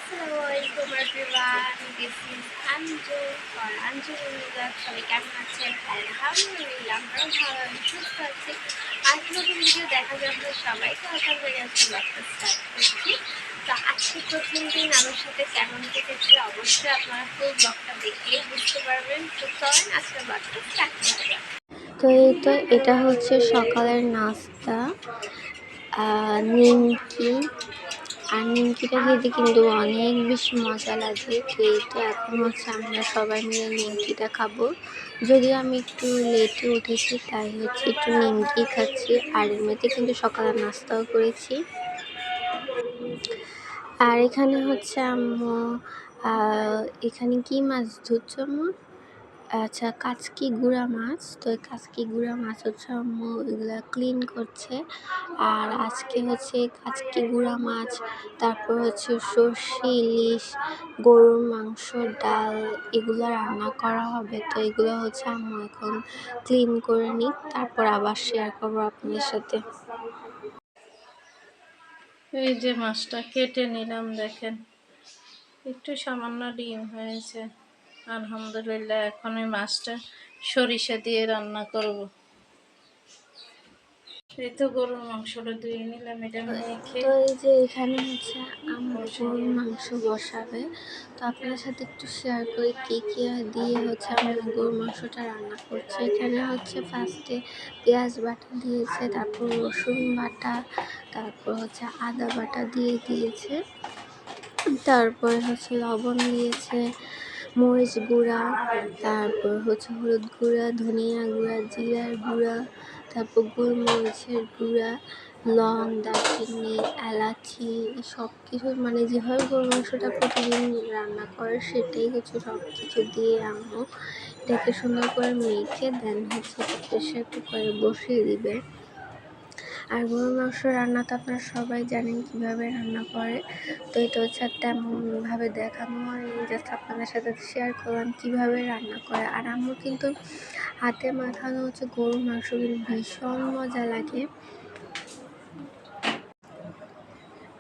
Assalamualaikum everyone. This is Anju or Anju Vlog. সবাই কেমন আছেন? আলহামদুলিল্লাহ আমরা ভালো আছি, সুস্থ আছি। আজ নতুন ভিডিও দেখা যাবে সবাইকে আসার হয়ে গেছে ব্লগটা স্টার্ট করছি। তো আজকে প্রথম দিন আমার সাথে কেমন কেটেছে অবশ্যই আপনারা ফুল ব্লগটা দেখলেই বুঝতে পারবেন। তো চলেন আজকে ব্লগটা স্টার্ট করা যাক। তো এটা হচ্ছে সকালের নাস্তা, নিমকি। আর নিমকিটা খেতে কিন্তু অনেক বেশি মজা লাগে। তো এই তো এখন হচ্ছে আমরা সবাই মিলে নিমকিটা খাবো। যদিও আমি একটু লেটে উঠেছি, তাই হচ্ছে একটু নিমকি খাচ্ছি। আর এমনিতে কিন্তু সকালে নাস্তাও করেছি। আর এখানে হচ্ছে আম্মু এখানে কি মাছ ধরছো আম্মু? আচ্ছা, কাচকি গুঁড়া মাছ। তো কাচকি গুঁড়া মাছ হচ্ছে আম্মু এগুলা ক্লিন করছে। আর আজকে হচ্ছে কাচকি গুঁড়া মাছ, তারপর হচ্ছে সর্ষে ইলিশ, গরুর মাংস, ডাল এগুলো রান্না করা হবে। তো এগুলো হচ্ছে আম্মু এখন ক্লিন করে নিক, তারপর আবার শেয়ার করবো আপনাদের সাথে। এই যে মাছটা কেটে নিলাম, দেখেন একটু সামান্য ডিম হয়েছে। আলহামদুলিল্লাহ, এখন ওই মাছটা সরিষা দিয়ে রান্না করব। এই তো গরুর মাংসটা ধুয়ে নিলাম, এটা মেখে তো এই যে এখানে হচ্ছে আম্মু গরুর মাংস বসাবে। তো আপনাদের সাথে একটু শেয়ার করি কী কী দিয়ে হচ্ছে আম্মু গরুর মাংসটা রান্না করছে। এখানে হচ্ছে ফার্স্টে পেঁয়াজ বাটা দিয়েছে, তারপর রসুন বাটা, তারপর হচ্ছে আদা বাটা দিয়ে দিয়েছে, তারপরে হচ্ছে লবণ দিয়েছে, মরিচ গুঁড়া, তারপর হচ্ছে হলুদ গুঁড়া, ধনিয়া গুঁড়া, জিরার গুঁড়া, তারপর গোলমরিচের গুঁড়া, লং, দারচিনি, এলাচি, সব কিছু মানে যেভাবে গরু মাংসটা প্রতিদিন রান্না করে সেটাই হচ্ছে সব কিছু দিয়ে আম্মু এটাকে সুন্দর করে মেখে দেন হচ্ছে প্রেশার কুকারে বসিয়ে দিবে। আর গরুর মাংস রান্না তো আপনারা সবাই জানেন কীভাবে রান্না করে। তো এটা হচ্ছে তেমনভাবে দেখানো হয়নি, জাস্ট আপনাদের সাথে শেয়ার করলাম কীভাবে রান্না করে। আর আম্মুর কিন্তু হাতে মাখানো হচ্ছে গরুর মাংস কিন্তু ভীষণ মজা লাগে।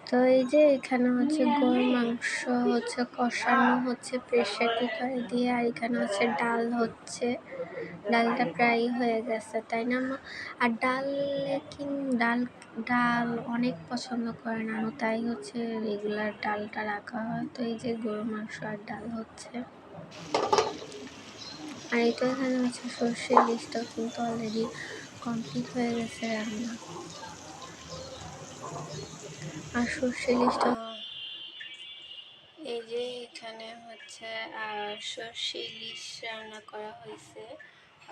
তো এই যে এখানে হচ্ছে গরুর মাংস হচ্ছে কষানো হচ্ছে প্রেশার কুকারে দিয়ে। আর এখানে হচ্ছে ডাল হচ্ছে, ডালটা প্রায় হয়ে গেছে, তাই না মা? আর ডাল ডাল অনেক পছন্দ করে না, তাই হচ্ছে রেগুলার ডালটা রাখা হয়। তো এই যে গরুর মাংস আর ডাল হচ্ছে। আর এটা এখানে হচ্ছে সর্ষে ইলিশটাও কিন্তু অলরেডি কমপ্লিট হয়ে গেছে রান্না। আর সর্ষে ইলিশটা এই যে এখানে হচ্ছে সর্ষে ইলিশ রান্না করা হয়েছে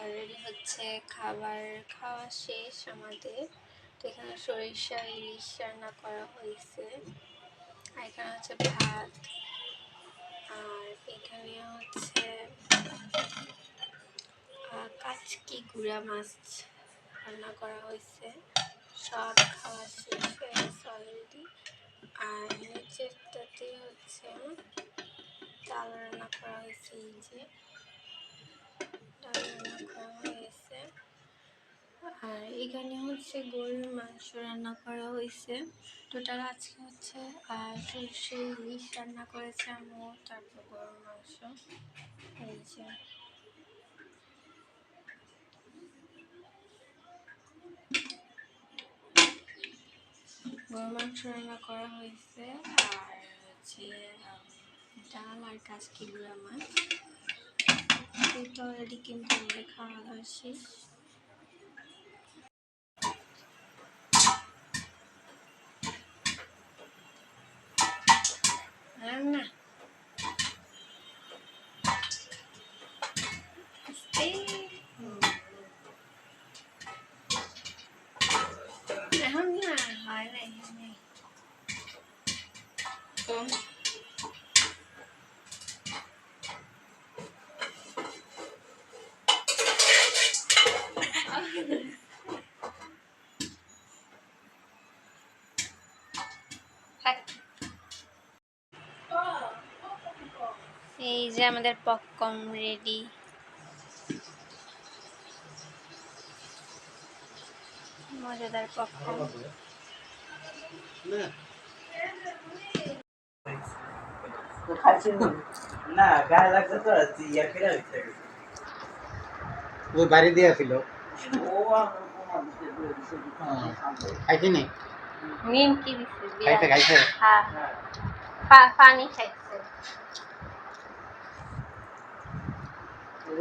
অলরেডি, হচ্ছে খাওয়া শেষ আমাদের। তো এখানে সরিষা ইলিশ রান্না করা হয়েছে। আর এখানে হচ্ছে ভাত, আর এখানে হচ্ছে কাচকি গুঁড়া মাছ রান্না করা হয়েছে। সব খাওয়া শেষ হয়ে গেছে অলরেডি। আর নিচেরটাতে হচ্ছে ডাল রান্না করা হয়েছে। এই যে ডাল রান্না করা হয়েছে। আর এখানে হচ্ছে গরুর মাংস রান্না করা হয়েছে। টোটাল আজকে হচ্ছে সর্ষে ইলিশ রান্না করেছে আম্মু, তারপর গরুর মাংস। এই যে গরুর মাংস রান্না করা হয়েছে, আর হচ্ছে ডাল আর কাচকি গুঁড়া মাছ। এটা অলরেডি কিন্তু আমাদের খাওয়া দাওয়া শেষ। রান্না এখন না হয় নাই কম। এই যে আমাদের পপকর্ন রেডি। মজাদার পপকর্ন। না গায়ে লাগছে তো ইয়া ফিরে হইছে ওই বাড়ি দিয়ে ছিল ও খাইছি নি নিমকি দিছে খাইছে খাইছে হ্যাঁ পানি খাইছে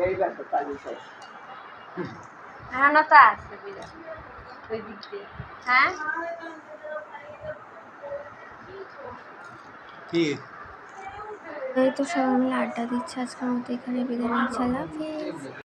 এইবার তো পানি খাইছে এখনো তো আছে বিরাট ওই দিক দিয়ে হ্যাঁ কি এই তো সবাই মিলে আড্ডা দিচ্ছে আজকের মতো এখানে বিদায় নিচ্ছি আল্লাহ হাফিজ